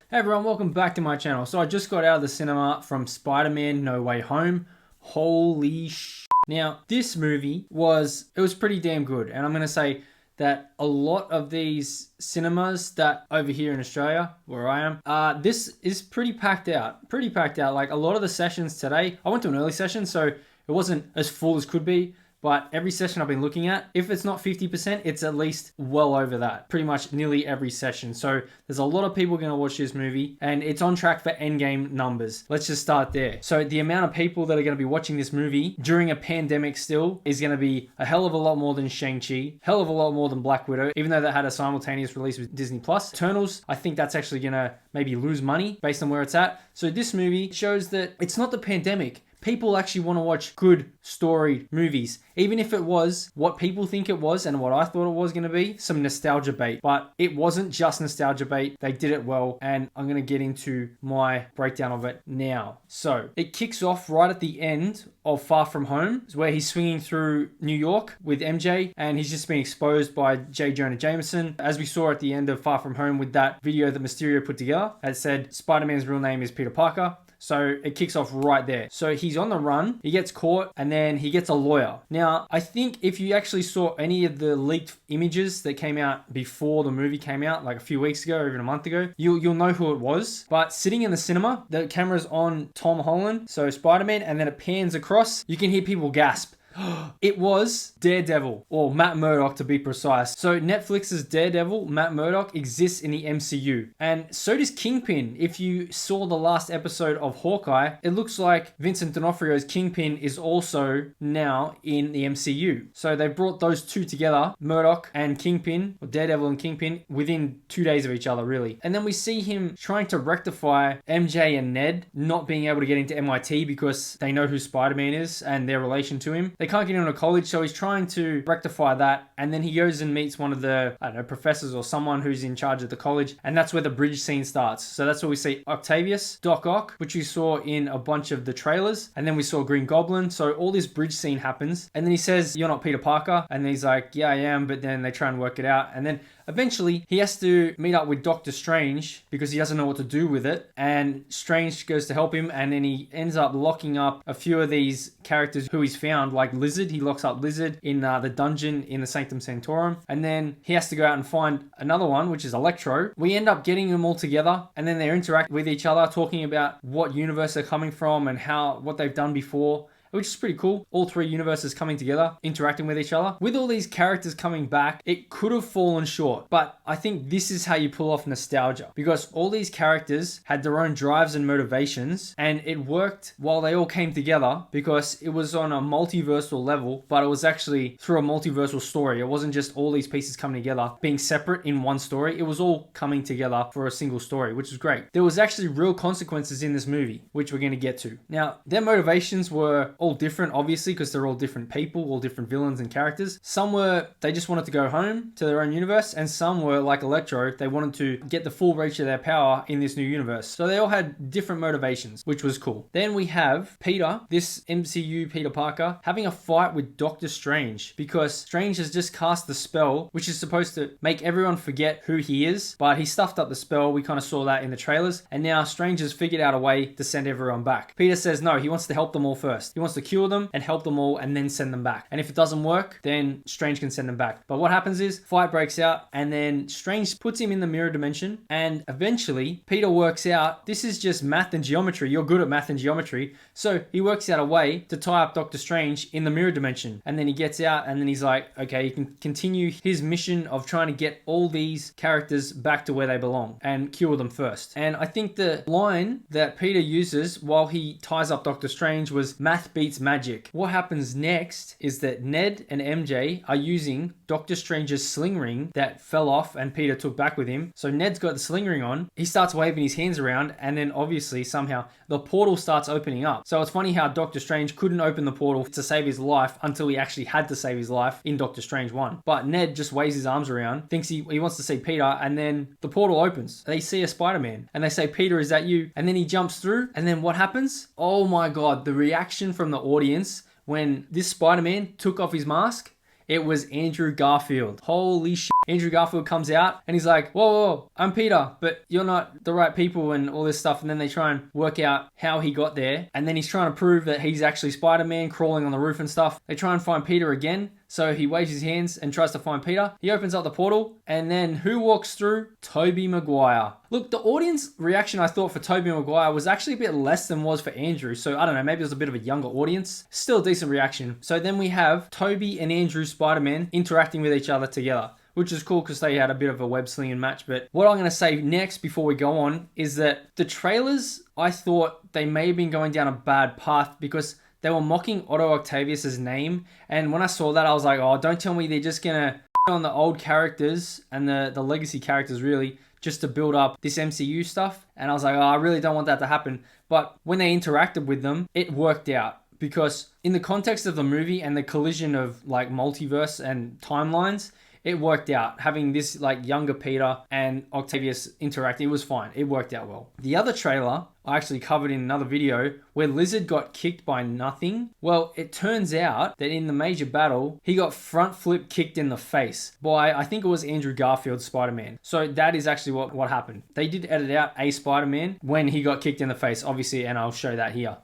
Hey everyone, welcome back to my channel. So I just got out of the cinema from Spider-Man No Way Home. Holy sh! Now, this movie was pretty damn good. And I'm going to say that a lot of these cinemas that over here in Australia, where I am, this is pretty packed out. Pretty packed out. Like a lot of the sessions today, I went to an early session, so it wasn't as full as could be. But every session I've been looking at, if it's not 50%, it's at least well over that. Pretty much nearly every session. So there's a lot of people going to watch this movie and it's on track for endgame numbers. Let's just start there. So the amount of people that are going to be watching this movie during a pandemic still is going to be a hell of a lot more than Shang-Chi, hell of a lot more than Black Widow, even though that had a simultaneous release with Disney+. Eternals, I think that's actually going to maybe lose money based on where it's at. So this movie shows that it's not the pandemic. People actually want to watch good storied movies, even if it was what people think it was and what I thought it was going to be, some nostalgia bait. But it wasn't just nostalgia bait. They did it well, and I'm going to get into my breakdown of it now. So it kicks off right at the end of Far From Home, where he's swinging through New York with MJ, and he's just been exposed by J. Jonah Jameson, as we saw at the end of Far From Home with that video that Mysterio put together that said Spider-Man's real name is Peter Parker. So it kicks off right there. So he's on the run, he gets caught, and then he gets a lawyer. Now, I think if you actually saw any of the leaked images that came out before the movie came out, like a few weeks ago, or even a month ago, you'll know who it was. But sitting in the cinema, the camera's on Tom Holland, so Spider-Man, and then it pans across, you can hear people gasp. It was Daredevil, or Matt Murdock to be precise. So Netflix's Daredevil, Matt Murdock, exists in the MCU. And so does Kingpin. If you saw the last episode of Hawkeye, it looks like Vincent D'Onofrio's Kingpin is also now in the MCU. So they brought those two together, Murdock and Kingpin, or Daredevil and Kingpin, within 2 days of each other, really. And then we see him trying to rectify MJ and Ned not being able to get into MIT because they know who Spider-Man is and their relation to him. They can't get into college, so he's trying to rectify that, and then he goes and meets one of the, I don't know, professors or someone who's in charge of the college, and that's where the bridge scene starts. So that's where we see Octavius, Doc Ock, which we saw in a bunch of the trailers, and then we saw Green Goblin. So all this bridge scene happens, and then he says, "You're not Peter Parker," and then he's like, "Yeah, I am," but then they try and work it out, and then eventually, he has to meet up with Doctor Strange because he doesn't know what to do with it. And Strange goes to help him, and then he ends up locking up a few of these characters who he's found, like Lizard. He locks up Lizard in the dungeon in the Sanctum Sanctorum. And then he has to go out and find another one, which is Electro. We end up getting them all together, and then they interact with each other, talking about what universe they're coming from and what they've done before, which is pretty cool. All three universes coming together, interacting with each other. With all these characters coming back, it could have fallen short, but I think this is how you pull off nostalgia, because all these characters had their own drives and motivations, and it worked while they all came together because it was on a multiversal level, but it was actually through a multiversal story. It wasn't just all these pieces coming together, being separate in one story. It was all coming together for a single story, which was great. There was actually real consequences in this movie, which we're going to get to. Now, their motivations were all different, obviously, because they're all different people, all different villains and characters. Some were, they just wanted to go home to their own universe, and some were, like Electro, they wanted to get the full reach of their power in this new universe. So they all had different motivations, which was cool. Then we have Peter, this MCU Peter Parker, having a fight with Doctor Strange, because Strange has just cast the spell, which is supposed to make everyone forget who he is, but he stuffed up the spell. We kind of saw that in the trailers, and now Strange has figured out a way to send everyone back. Peter says no, he wants to help them all first. He wants to cure them and help them all and then send them back. And if it doesn't work, then Strange can send them back. But what happens is, fight breaks out, and then Strange puts him in the mirror dimension, and eventually Peter works out, this is just math and geometry. You're good at math and geometry. So he works out a way to tie up Doctor Strange in the mirror dimension. And then he gets out, and then he's like, okay, he can continue his mission of trying to get all these characters back to where they belong and cure them first. And I think the line that Peter uses while he ties up Doctor Strange was, "Math beats magic." What happens next is that Ned and MJ are using Doctor Strange's sling ring that fell off and Peter took back with him. So Ned's got the sling ring on. He starts waving his hands around, and then obviously somehow the portal starts opening up. So it's funny how Doctor Strange couldn't open the portal to save his life until he actually had to save his life in Doctor Strange 1. But Ned just waves his arms around, thinks he wants to see Peter, and then the portal opens. They see a Spider-Man, and they say, "Peter, is that you?" And then he jumps through, and then what happens? Oh my God, the reaction from the audience when this Spider-Man took off his mask, it was Andrew Garfield. Holy shit. Andrew Garfield comes out and he's like, whoa, whoa, whoa, I'm Peter, but you're not the right people and all this stuff. And then they try and work out how he got there. And then he's trying to prove that he's actually Spider-Man crawling on the roof and stuff. They try and find Peter again. So he waves his hands and tries to find Peter. He opens up the portal, and then who walks through? Tobey Maguire. Look, the audience reaction I thought for Tobey Maguire was actually a bit less than was for Andrew. So I don't know, maybe it was a bit of a younger audience. Still a decent reaction. So then we have Tobey and Andrew Spider-Man interacting with each other together, which is cool because they had a bit of a web slinging match. But what I'm going to say next before we go on is that the trailers, I thought they may have been going down a bad path because they were mocking Otto Octavius' name. And when I saw that, I was like, oh, don't tell me they're just going to on the old characters and the legacy characters really just to build up this MCU stuff. And I was like, oh, I really don't want that to happen. But when they interacted with them, it worked out. Because in the context of the movie and the collision of like multiverse and timelines, it worked out. Having this like younger Peter and Octavius interact, it was fine. It worked out well. The other trailer I actually covered in another video where Lizard got kicked by nothing. Well, it turns out that in the major battle, he got front flip kicked in the face by, I think it was Andrew Garfield's Spider-Man. So that is actually what happened. They did edit out a Spider-Man when he got kicked in the face, obviously, and I'll show that here.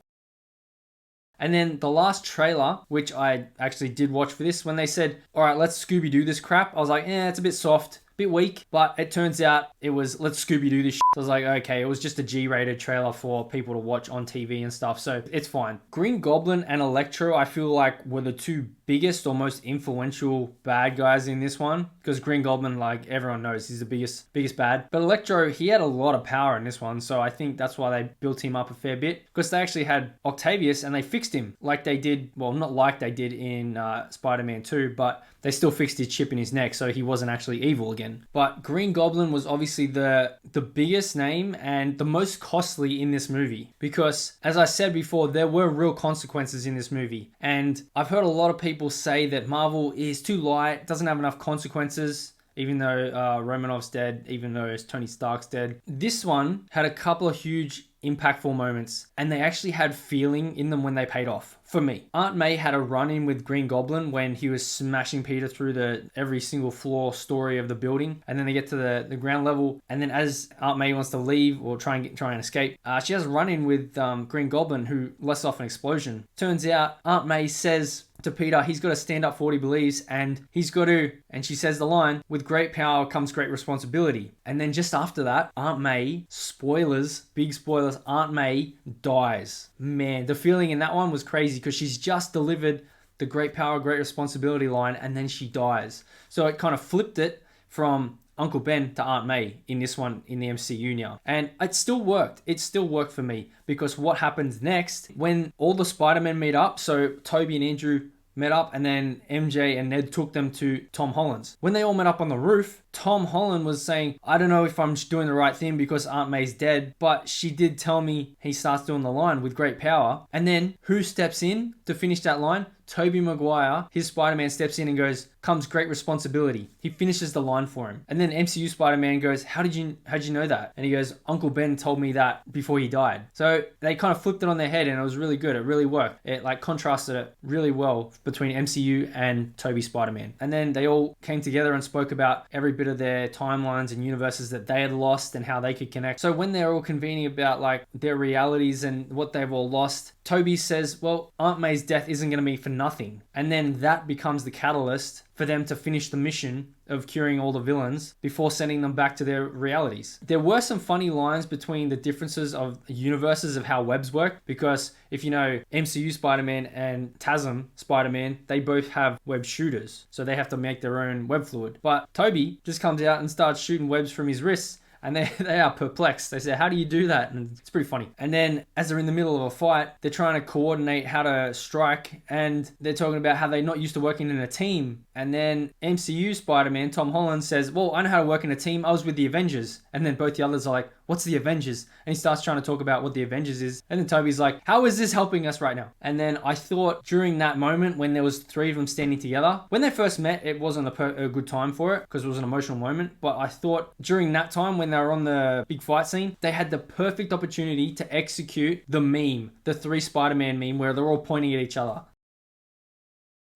And then the last trailer, which I actually did watch for this, when they said, all right, let's Scooby-Doo this crap, I was like, it's a bit soft, a bit weak. But it turns out it was, let's Scooby-Doo this shit. I was like, okay, it was just a G-rated trailer for people to watch on TV and stuff, so it's fine. Green Goblin and Electro, I feel like, were the two biggest or most influential bad guys in this one, because Green Goblin, like everyone knows, he's the biggest bad. But Electro, he had a lot of power in this one, so I think that's why they built him up a fair bit, because they actually had Octavius and they fixed him like they did, well, not like they did in Spider-Man 2, but they still fixed his chip in his neck, so he wasn't actually evil again. But Green Goblin was obviously the biggest name and the most costly in this movie, because as I said before, there were real consequences in this movie. And I've heard a lot of people say that Marvel is too light, doesn't have enough consequences, even though Romanov's dead, even though Tony Stark's dead. This one had a couple of huge impactful moments, and they actually had feeling in them when they paid off. For me, Aunt May had a run-in with Green Goblin when he was smashing Peter through every single floor story of the building, and then they get to the ground level, and then as Aunt May wants to leave or try and escape, she has a run-in with Green Goblin, who lets off an explosion. Turns out Aunt May says to Peter, he's got to stand up for what he believes, and he's got to, and she says the line, with great power comes great responsibility. And then just after that, Aunt May, spoilers, big spoilers, Aunt May dies. Man, the feeling in that one was crazy because she's just delivered the great power, great responsibility line, and then she dies. So it kind of flipped it from Uncle Ben to Aunt May in this one in the MCU now. And it still worked. It still worked for me because what happens next when all the Spider-Men meet up, so Tobey and Andrew met up, and then MJ and Ned took them to Tom Holland's. When they all met up on the roof, Tom Holland was saying, I don't know if I'm doing the right thing because Aunt May's dead, but she did tell me. He starts doing the line with great power. And then who steps in to finish that line? Tobey Maguire, his Spider-Man, steps in and goes, comes great responsibility. He finishes the line for him. And then MCU Spider-Man goes, how'd you know that? And he goes, Uncle Ben told me that before he died. So they kind of flipped it on their head, and it was really good. It really worked. It like contrasted it really well between MCU and Tobey Spider-Man. And then they all came together and spoke about every bit of their timelines and universes that they had lost and how they could connect. So when they're all convening about like their realities and what they've all lost, Tobey says, well, Aunt May's death isn't going to be for nothing. And then that becomes the catalyst for them to finish the mission of curing all the villains before sending them back to their realities. There were some funny lines between the differences of universes of how webs work, because if you know MCU Spider-Man and TASM Spider-Man, they both have web shooters, so they have to make their own web fluid. But Tobey just comes out and starts shooting webs from his wrists, and they are perplexed. They say, how do you do that? And it's pretty funny. And then as they're in the middle of a fight, they're trying to coordinate how to strike, and they're talking about how they're not used to working in a team. And then MCU Spider-Man, Tom Holland, says, well, I know how to work in a team. I was with the Avengers. And then both the others are like, what's the Avengers? And he starts trying to talk about what the Avengers is. And then Tobey's like, how is this helping us right now? And then I thought during that moment when there was three of them standing together, when they first met, it wasn't a good time for it because it was an emotional moment. But I thought during that time when they were on the big fight scene, they had the perfect opportunity to execute the meme, the three Spider-Man meme where they're all pointing at each other.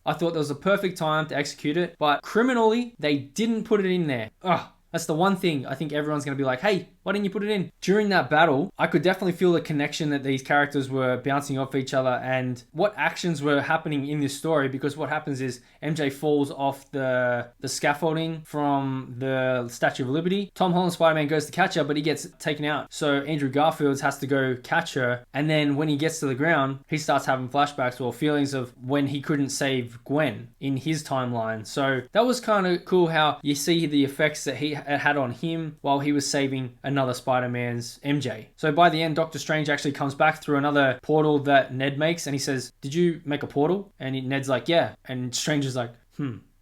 I thought there was a perfect time to execute it, but criminally, they didn't put it in there. Ugh. That's the one thing I think everyone's going to be like, hey, why didn't you put it in? During that battle, I could definitely feel the connection that these characters were bouncing off each other and what actions were happening in this story, because what happens is MJ falls off the scaffolding from the Statue of Liberty. Tom Holland Spider-Man goes to catch her, but he gets taken out. So Andrew Garfield has to go catch her. And then when he gets to the ground, he starts having flashbacks or feelings of when he couldn't save Gwen in his timeline. So that was kind of cool how you see the effects that he had on him while he was saving another Spider-Man's MJ. So by the end, Doctor Strange actually comes back through another portal that Ned makes and he says, did you make a portal? And Ned's like, yeah. And Strange is like,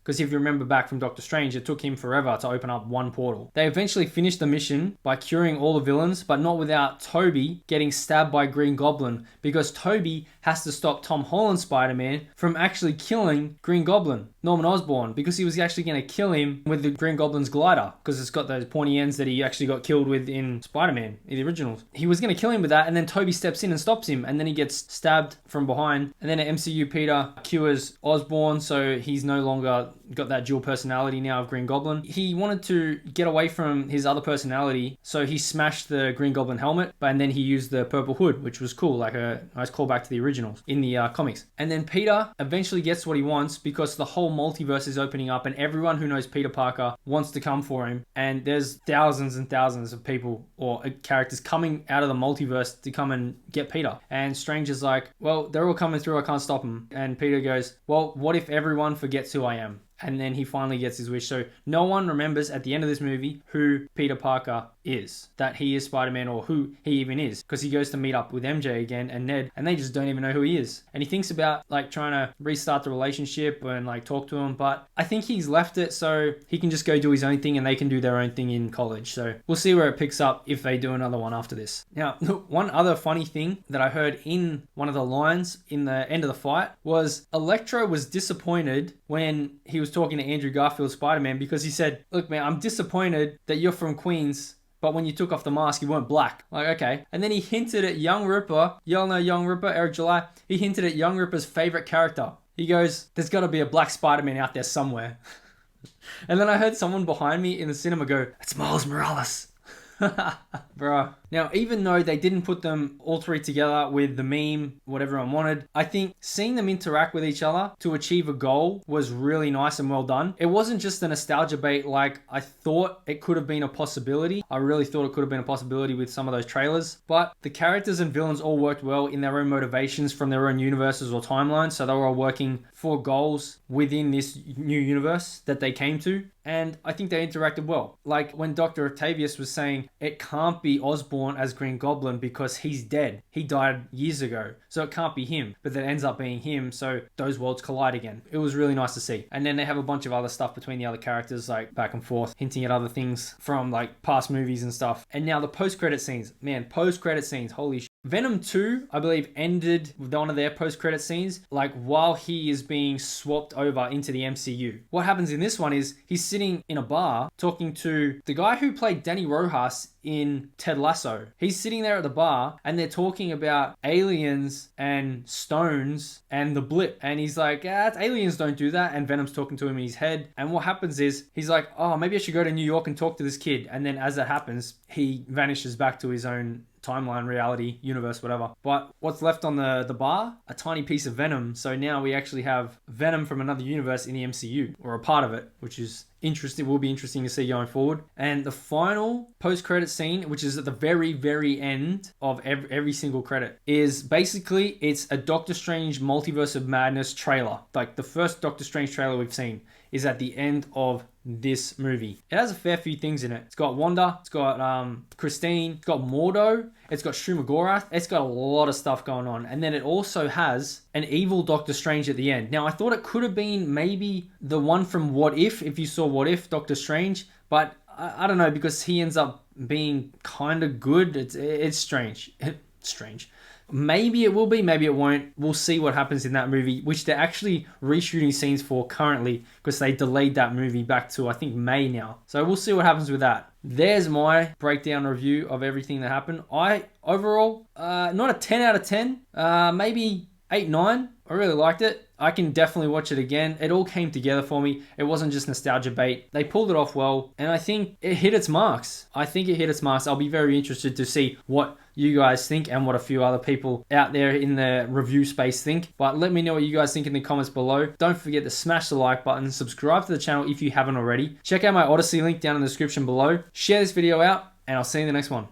Because if you remember back from Doctor Strange, it took him forever to open up one portal. They eventually finished the mission by curing all the villains, but not without Toby getting stabbed by Green Goblin, because Toby has to stop Tom Holland's Spider-Man from actually killing Green Goblin, Norman Osborn, because he was actually going to kill him with the Green Goblin's glider, because it's got those pointy ends that he actually got killed with in Spider-Man, in the originals. He was going to kill him with that, and then Toby steps in and stops him, and then he gets stabbed from behind, and then at MCU Peter cures Osborn, so he's no longer got that dual personality now of Green Goblin. He wanted to get away from his other personality, so he smashed the Green Goblin helmet, and then he used the purple hood, which was cool, like a nice callback to the originals in the comics. And then Peter eventually gets what he wants because the whole multiverse is opening up and everyone who knows Peter Parker wants to come for him. And there's thousands and thousands of people or characters coming out of the multiverse to come and get Peter. And Strange is like, well, they're all coming through, I can't stop them. And Peter goes, well, what if everyone forgets who I am? And then he finally gets his wish. So no one remembers at the end of this movie who Peter Parker is, that he is Spider-Man or who he even is, because he goes to meet up with MJ again and Ned, and they just don't even know who he is. And he thinks about like trying to restart the relationship and like talk to him, but I think he's left it so he can just go do his own thing and they can do their own thing in college. So we'll see where it picks up if they do another one after this. Now, one other funny thing that I heard in one of the lines in the end of the fight was Electro was disappointed when he was talking to Andrew Garfield's Spider-Man, because he said, look man, I'm disappointed that you're from Queens, but when you took off the mask, you weren't black. Like, okay. And then he hinted at Young Ripper. Y'all know Young Ripper, Eric July. He hinted at Young Ripper's favorite character. He goes, there's got to be a black Spider-Man out there somewhere. And then I heard someone behind me in the cinema go, it's Miles Morales. Bro. Now, even though they didn't put them all three together with the meme, what everyone wanted, I think seeing them interact with each other to achieve a goal was really nice and well done. It wasn't just a nostalgia bait like I thought it could have been a possibility. I really thought it could have been a possibility with some of those trailers. But the characters and villains all worked well in their own motivations from their own universes or timelines. So they were all working for goals within this new universe that they came to. And I think they interacted well. Like when Dr. Octavius was saying it can't be Osborne as Green Goblin because he's dead. He died years ago. So it can't be him. But that ends up being him. So those worlds collide again. It was really nice to see. And then they have a bunch of other stuff between the other characters, like back and forth, hinting at other things from like past movies and stuff. And now the post-credit scenes. Man, post-credit scenes. Holy shit. Venom 2, I believe, ended with one of their post-credit scenes, like while he is being swapped over into the MCU. What happens in this one is he's sitting in a bar talking to the guy who played Danny Rojas in Ted Lasso. He's sitting there at the bar and they're talking about aliens and stones and the blip. And he's like, aliens don't do that. And Venom's talking to him in his head. And what happens is he's like, oh, maybe I should go to New York and talk to this kid. And then as that happens, he vanishes back to his own timeline, reality, universe, whatever. But what's left on the bar? A tiny piece of Venom. So now we actually have Venom from another universe in the MCU, or a part of it, which is interesting. Will be interesting to see going forward. And the final post-credit scene, which is at the very, very end of every single credit, is basically it's a Doctor Strange Multiverse of Madness trailer. Like the first Doctor Strange trailer we've seen is at the end of this movie. It has a fair few things in it. It's got Wanda, it's got Christine, it's got Mordo, it's got Shumagorath, it's got a lot of stuff going on. And then it also has an evil Doctor Strange at the end. Now I thought it could have been maybe the one from What If you saw What If, Doctor Strange, but I don't know, because he ends up being kind of good. It's strange. Strange. Maybe it will be, maybe it won't. We'll see what happens in that movie, which they're actually reshooting scenes for currently because they delayed that movie back to, I think, May now. So we'll see what happens with that. There's my breakdown review of everything that happened. Overall, not a 10 out of 10, maybe 8, 9. I really liked it. I can definitely watch it again. It all came together for me. It wasn't just nostalgia bait. They pulled it off well, and I think it hit its marks. I'll be very interested to see what you guys think and what a few other people out there in the review space think. But let me know what you guys think in the comments below. Don't forget to smash the like button, subscribe to the channel if you haven't already. Check out my Odyssey link down in the description below. Share this video out, and I'll see you in the next one.